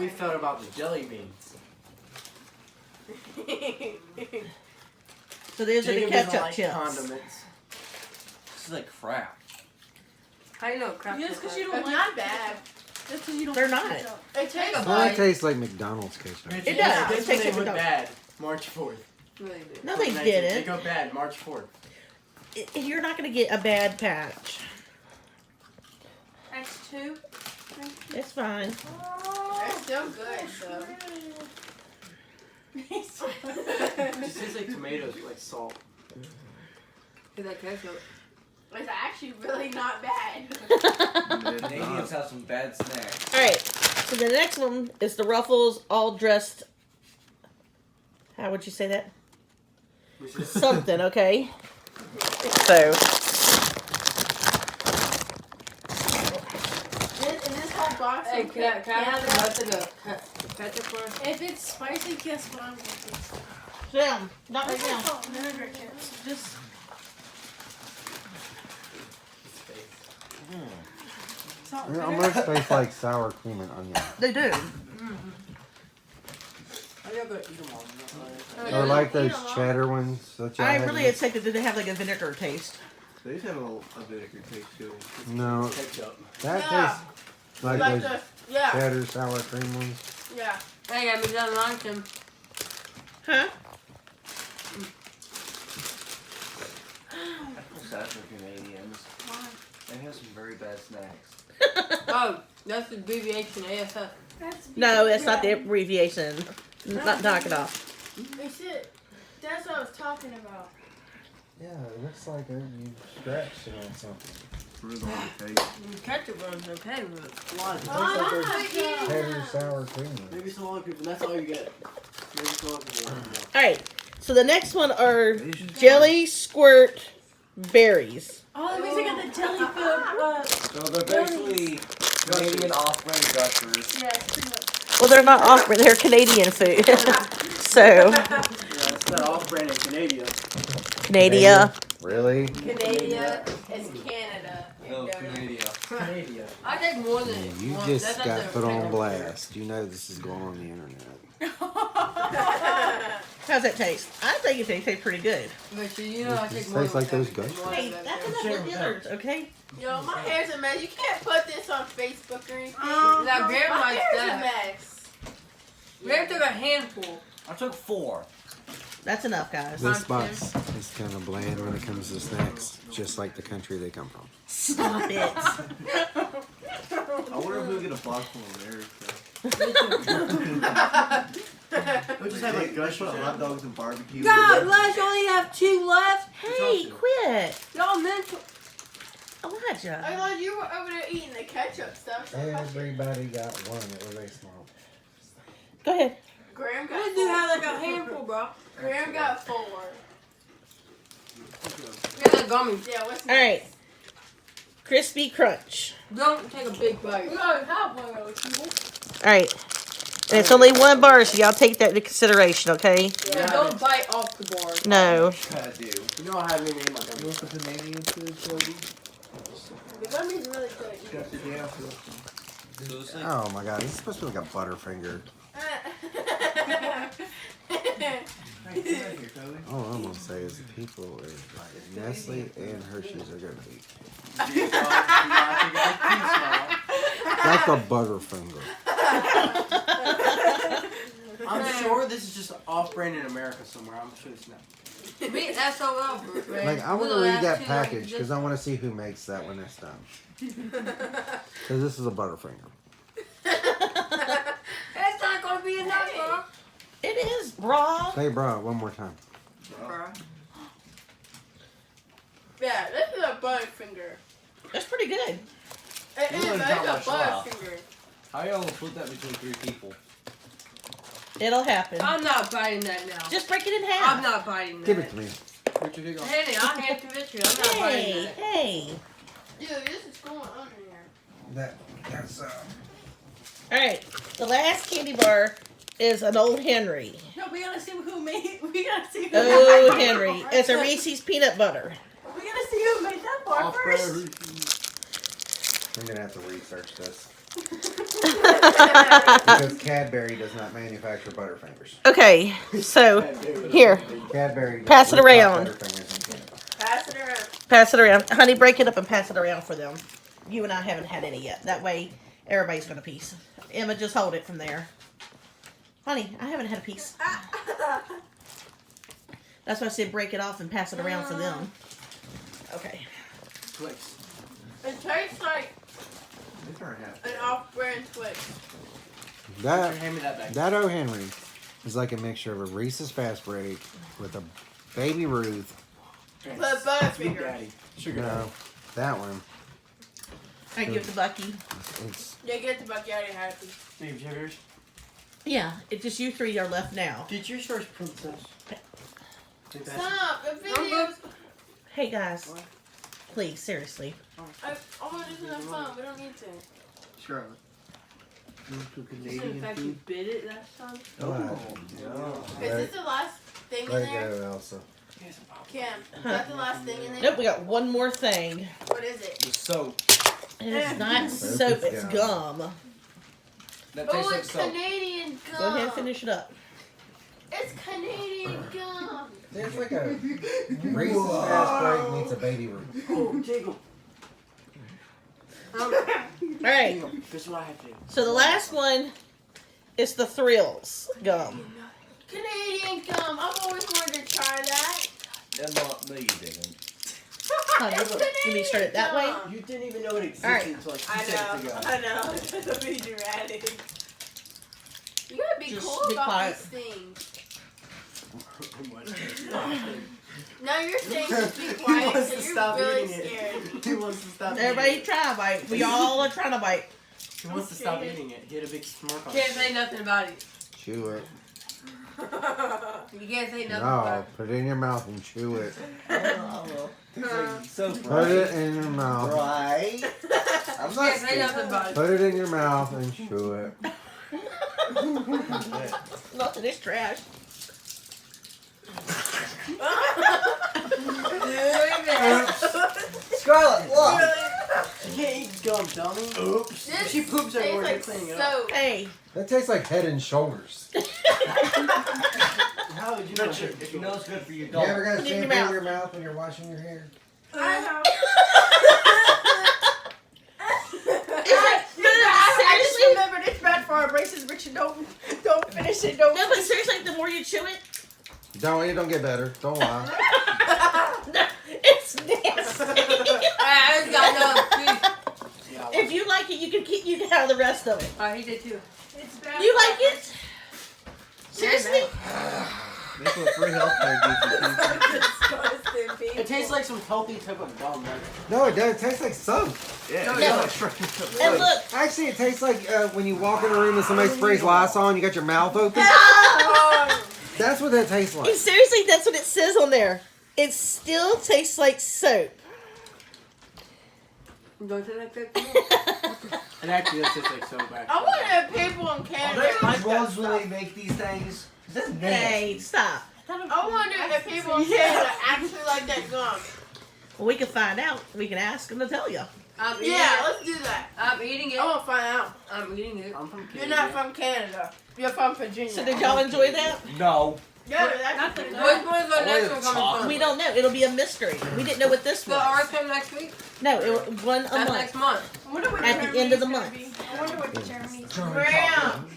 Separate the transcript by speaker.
Speaker 1: we felt about the jelly beans.
Speaker 2: So these are the
Speaker 1: Jacob
Speaker 2: ketchup
Speaker 1: doesn't like
Speaker 2: chips.
Speaker 1: condiments.
Speaker 3: This is like crap.
Speaker 4: How you know crap?
Speaker 5: Just because you
Speaker 4: don't
Speaker 5: don't
Speaker 6: It's
Speaker 5: like
Speaker 6: not bad.
Speaker 5: Just because you don't
Speaker 2: They're
Speaker 5: like
Speaker 2: not.
Speaker 5: ketchup.
Speaker 6: It tastes
Speaker 7: Well, it
Speaker 6: like.
Speaker 7: tastes like McDonald's ketchup.
Speaker 1: It
Speaker 2: does. It
Speaker 1: This
Speaker 2: tastes
Speaker 1: one
Speaker 2: like
Speaker 1: they went
Speaker 2: McDonald's.
Speaker 1: bad. March 4th.
Speaker 4: Really do.
Speaker 2: No, they
Speaker 1: 2019.
Speaker 2: didn't.
Speaker 1: They go bad March 4th.
Speaker 2: You're not going to get a bad patch.
Speaker 5: X2.
Speaker 2: It's fine.
Speaker 6: They're still good, so.
Speaker 1: It just tastes like tomatoes with like salt.
Speaker 4: Cause that ketchup.
Speaker 6: It's actually really not bad.
Speaker 3: Canadians have some bad snacks.
Speaker 2: Alright, so the next one is the Ruffles all dressed. How would you say that? Something, okay? So,
Speaker 6: In this whole box.
Speaker 4: Hey,
Speaker 6: of
Speaker 4: can I have the
Speaker 6: Canada,
Speaker 4: rest of the ketchup first?
Speaker 5: If it's spicy, guess what I'm going to do?
Speaker 2: down. Not right
Speaker 5: That's
Speaker 2: now.
Speaker 5: called vinegar chips. Just salt and
Speaker 7: It
Speaker 5: vinegar.
Speaker 7: almost tastes like sour cream and onion.
Speaker 2: They do.
Speaker 1: I gotta eat them all.
Speaker 7: Or like those cheddar ones that y'all
Speaker 2: I
Speaker 7: had
Speaker 2: really
Speaker 7: in-
Speaker 2: expected it to have like a vinegar taste.
Speaker 8: They just have a vinegar taste to it.
Speaker 7: No,
Speaker 1: Ketchup.
Speaker 7: that
Speaker 6: Yeah.
Speaker 7: tastes like
Speaker 6: like
Speaker 7: those
Speaker 6: the. Yeah.
Speaker 7: cheddar sour cream ones.
Speaker 6: Yeah.
Speaker 4: Hey, got me done luncheon.
Speaker 2: Huh?
Speaker 3: I feel sad for Canadians. They have some very bad snacks.
Speaker 4: Oh, that's the abbreviation ASF.
Speaker 2: No, it's not the abbreviation. Knock it off.
Speaker 6: It's it. That's what I was talking about.
Speaker 7: Yeah, it looks like you scratched it on something.
Speaker 8: Really on the taste.
Speaker 4: Ketchup runs okay with it.
Speaker 1: Why?
Speaker 7: Cheddar sour cream ones.
Speaker 1: Maybe some other people. That's all you get. Maybe some other people.
Speaker 2: Alright, so the next one are Jelly Squirt Berries.
Speaker 5: Oh, that means I got the jelly food.
Speaker 3: So they're basically Canadian off-brand gushers.
Speaker 5: Yeah, it's pretty much.
Speaker 2: Well, they're not off, they're Canadian food. So,
Speaker 1: Yeah, it's not off-brand in Canada.
Speaker 2: Canada.
Speaker 7: Really?
Speaker 6: Canada is Canada.
Speaker 3: No, Canada.
Speaker 1: Canada.
Speaker 4: I take more than
Speaker 7: You
Speaker 4: one.
Speaker 7: just
Speaker 4: That's
Speaker 7: got
Speaker 4: not
Speaker 7: put
Speaker 4: the-
Speaker 7: on blast. You know this is going on the internet.
Speaker 2: How's that taste? I think it tastes pretty good.
Speaker 4: But you know I take
Speaker 7: This
Speaker 4: more
Speaker 7: tastes
Speaker 4: than
Speaker 7: like those
Speaker 4: everything.
Speaker 7: ghosts.
Speaker 4: More
Speaker 2: Hey,
Speaker 4: than
Speaker 2: that's
Speaker 4: everything.
Speaker 2: enough for dinners, okay?
Speaker 6: Yo, my hair's a mess. You can't put this on Facebook or anything.
Speaker 4: Now, Graham
Speaker 6: My
Speaker 4: likes
Speaker 6: hair's a
Speaker 4: that.
Speaker 6: mess.
Speaker 4: Graham took a handful.
Speaker 3: I took 4.
Speaker 2: That's enough, guys.
Speaker 7: This box is kind of bland when it comes to snacks, just like the country they come from.
Speaker 2: Stop it.
Speaker 8: I wonder if we'll get a box from America.
Speaker 1: We just have like
Speaker 8: Gush
Speaker 1: gushers.
Speaker 8: hot dogs and barbecue.
Speaker 4: God, let's only have 2 left.
Speaker 2: Hey, quit.
Speaker 4: Y'all mental.
Speaker 6: I
Speaker 2: Elijah.
Speaker 6: thought you were over there eating the ketchup stuff. So
Speaker 7: Everybody got one. It was very small.
Speaker 2: Go ahead.
Speaker 6: Graham got
Speaker 4: What do you have like a handful, bro?
Speaker 6: Graham got 4.
Speaker 4: Yeah, the gummies.
Speaker 6: Yeah, what's
Speaker 2: Alright. Crispy Crunch.
Speaker 4: Don't take a big bite.
Speaker 5: We already have one of those people.
Speaker 2: Alright. And it's only 1 bar, so y'all take that into consideration, okay?
Speaker 4: Yeah, don't bite off the bar.
Speaker 2: No.
Speaker 3: I do.
Speaker 1: You know I haven't even ate my gummies.
Speaker 8: What's the Canadian food, Cody?
Speaker 6: The gummies really good.
Speaker 8: Got the damn food.
Speaker 3: So it's like,
Speaker 7: Oh my god, this is supposed to be like a Butterfinger.
Speaker 8: Hey, come back here, Cody.
Speaker 7: All I'm gonna say is the people at Nestle and Hershey's are gonna be like a Butterfinger.
Speaker 1: I'm sure this is just off-brand in America somewhere. I'm sure it's not.
Speaker 4: Me, SOL, man.
Speaker 7: Like I want to read that package because I want to see who makes that when it's done. Because this is a Butterfinger.
Speaker 4: It's not gonna be enough, bro.
Speaker 2: It is, brah.
Speaker 7: Say bro one more time.
Speaker 6: Yeah, this is a Butterfinger.
Speaker 2: That's pretty good.
Speaker 6: It is,
Speaker 3: Really
Speaker 6: but
Speaker 3: not
Speaker 6: it's a
Speaker 3: much left.
Speaker 6: Butterfinger.
Speaker 3: how y'all gonna split that between 3 people?
Speaker 2: It'll happen.
Speaker 4: I'm not biting that now.
Speaker 2: Just break it in
Speaker 4: I'm
Speaker 2: half.
Speaker 4: not biting that.
Speaker 7: Give it to me.
Speaker 1: What you think of?
Speaker 4: Henny, I'll hand it to you. I'm not biting
Speaker 2: Hey,
Speaker 4: that.
Speaker 2: hey.
Speaker 6: Dude, this is going on here.
Speaker 7: That's
Speaker 2: Alright. The last candy bar is an Old Henry.
Speaker 5: No, we gotta see who made. We gotta see who.
Speaker 2: Oh,
Speaker 5: made that
Speaker 2: Henry.
Speaker 5: bar.
Speaker 2: It's a Reese's peanut butter.
Speaker 5: We gotta see who made that bar first.
Speaker 7: I'm gonna have to research this. Because Cadbury does not manufacture Butterfingers.
Speaker 2: Okay, so here,
Speaker 7: Cadbury.
Speaker 2: Pass it
Speaker 7: rooftop
Speaker 2: around.
Speaker 7: Butterfingers in Canada.
Speaker 6: Pass it around.
Speaker 2: pass it around. Honey, break it up and pass it around for them. You and I haven't had any yet. That way, everybody's got a piece. Emma, just hold it from there. Honey, I haven't had a piece. That's why I said break it off and pass it around for them. Okay.
Speaker 1: Twix.
Speaker 6: It tastes like
Speaker 8: It's our half.
Speaker 6: an off-brand Twix.
Speaker 7: That
Speaker 1: Hand me that back.
Speaker 7: that O. Henry is like a mixture of a Reese's Fast Break with a Baby Ruth.
Speaker 6: But
Speaker 1: Sweet
Speaker 6: Butterfinger.
Speaker 1: Daddy. Sugar
Speaker 7: No,
Speaker 1: Daddy.
Speaker 7: that one.
Speaker 2: I give it to Bucky.
Speaker 7: It's
Speaker 6: Yeah, get the bucket. I already had a piece.
Speaker 1: Steve, did you have yours?
Speaker 2: Yeah, it's just you three are left now.
Speaker 1: Did yours first, Princess? Think that's-
Speaker 6: Stop! The videos.
Speaker 2: Hey guys, please, seriously.
Speaker 6: I want to do some fun. We don't need to.
Speaker 1: Charlotte.
Speaker 8: You want some
Speaker 4: So in
Speaker 8: Canadian
Speaker 4: fact, you
Speaker 8: food?
Speaker 4: bid it last time.
Speaker 8: Oh, no.
Speaker 6: Is this the last thing in
Speaker 7: let it
Speaker 6: there?
Speaker 7: go, Elsa.
Speaker 6: Kim, is that the last thing in there?
Speaker 2: Nope, we got one more thing.
Speaker 6: What is it?
Speaker 3: The soap.
Speaker 2: And it's not
Speaker 7: Soap
Speaker 2: soap,
Speaker 7: is
Speaker 2: it's
Speaker 7: gum.
Speaker 2: gum.
Speaker 3: That
Speaker 6: Oh,
Speaker 3: tastes like
Speaker 6: it's
Speaker 3: soap.
Speaker 6: Canadian gum.
Speaker 2: Go ahead and finish it up.
Speaker 6: It's Canadian gum.
Speaker 7: It's like a Reese's Fast Break meets a Baby Ruth.
Speaker 1: Oh, Jiggle.
Speaker 2: Alright,
Speaker 1: Jiggle. This is what I have to do.
Speaker 2: so the last one is the Thrills gum.
Speaker 6: Canadian gum. I've always wanted to try that.
Speaker 3: No, you didn't.
Speaker 2: Honey,
Speaker 6: It's
Speaker 2: you want me to start it that way?
Speaker 6: Canadian gum.
Speaker 1: You didn't even know it existed
Speaker 2: Alright.
Speaker 1: until like 2
Speaker 6: I
Speaker 1: seconds
Speaker 6: know.
Speaker 1: ago.
Speaker 6: I know. That's be dramatic. You gotta be
Speaker 2: Just
Speaker 6: cool
Speaker 2: be
Speaker 6: about
Speaker 2: quiet.
Speaker 6: these things. Now you're saying to be quiet,
Speaker 1: wants
Speaker 6: so
Speaker 1: to
Speaker 6: you're
Speaker 1: stop
Speaker 6: really
Speaker 1: eating it.
Speaker 6: scared.
Speaker 1: He wants to stop
Speaker 2: Everybody
Speaker 1: eating
Speaker 2: try to bite. We all are trying to bite.
Speaker 1: it. He wants to stop eating it. He had a big smirk on
Speaker 4: Can't
Speaker 1: his
Speaker 4: say
Speaker 1: face.
Speaker 4: nothing about it.
Speaker 7: Chew it.
Speaker 4: You can't say nothing about
Speaker 7: No,
Speaker 4: it.
Speaker 7: put it in your mouth and chew it.
Speaker 3: Soap,
Speaker 7: Put it in your mouth.
Speaker 3: right? I'm
Speaker 4: You
Speaker 3: not
Speaker 4: can't say nothing about it.
Speaker 7: Put it in your mouth and chew it.
Speaker 2: Nothing is trash.
Speaker 3: Scarlett, look!
Speaker 1: You can't eat gum, dummy. Oops.
Speaker 6: This
Speaker 1: She poops everywhere. You're
Speaker 6: tastes like
Speaker 1: cleaning it up.
Speaker 6: soap.
Speaker 2: Hey,
Speaker 7: That tastes like Head and Shoulders.
Speaker 1: How would you know?
Speaker 3: If you know it's good for your
Speaker 7: You
Speaker 3: dog.
Speaker 7: ever got
Speaker 2: Put it in your
Speaker 7: shampoo in
Speaker 2: mouth.
Speaker 7: your mouth when you're washing your hair?
Speaker 6: I know.
Speaker 5: I just remembered it's bad for our braces, Richard. Don't finish it. Don't.
Speaker 2: no, but seriously, the more you chew it,
Speaker 7: It don't get better. Don't lie.
Speaker 2: it's nasty.
Speaker 4: I got no.
Speaker 1: Yeah,
Speaker 2: If you like it, you can have the rest of it.
Speaker 4: Oh, he did too.
Speaker 5: It's bad.
Speaker 2: You like it? Seriously?
Speaker 8: That's what free healthcare gives you.
Speaker 1: it tastes like some healthy type of gum. Like,
Speaker 7: No, it does. It tastes like soap.
Speaker 8: Yeah,
Speaker 2: No,
Speaker 8: it's
Speaker 2: no.
Speaker 8: like straight
Speaker 2: And look,
Speaker 7: Actually, it tastes like when you walk in a room and somebody sprays Lysol and you got your mouth open. That's what that tastes like.
Speaker 2: seriously, that's what it says on there. It still tastes like soap.
Speaker 4: Don't say like that.
Speaker 1: and actually, that's just like so bad.
Speaker 6: I wonder if people in Canada like that
Speaker 3: ones when they
Speaker 6: stuff.
Speaker 3: make these things. That's nasty.
Speaker 2: Hey, stop.
Speaker 6: I wonder if people in Canada actually like that gum.
Speaker 2: Well, we can find out. We can ask them to tell you.
Speaker 4: I'm eating
Speaker 6: Yeah,
Speaker 4: it.
Speaker 6: let's do that.
Speaker 4: I'm eating it.
Speaker 6: I want to find out.
Speaker 4: I'm eating it.
Speaker 1: I'm from
Speaker 6: You're
Speaker 1: Canada.
Speaker 6: not from Canada. You're from Virginia.
Speaker 2: So did y'all enjoy that?
Speaker 3: No.
Speaker 6: Yeah, that's
Speaker 5: Not the
Speaker 6: pretty
Speaker 5: gum.
Speaker 4: Which one's our
Speaker 3: Only
Speaker 4: next
Speaker 3: the
Speaker 4: one coming
Speaker 3: chocolate.
Speaker 4: from?
Speaker 2: We don't know. It'll be a mystery. We didn't know what this
Speaker 4: So ours
Speaker 2: was.
Speaker 4: come next week?
Speaker 2: No, it one a
Speaker 4: That's
Speaker 2: month.
Speaker 4: next month.
Speaker 5: I wonder what
Speaker 2: At the
Speaker 5: Germany's
Speaker 2: end of the
Speaker 5: gonna
Speaker 2: month.
Speaker 5: be. I wonder what Germany's.
Speaker 6: Graham,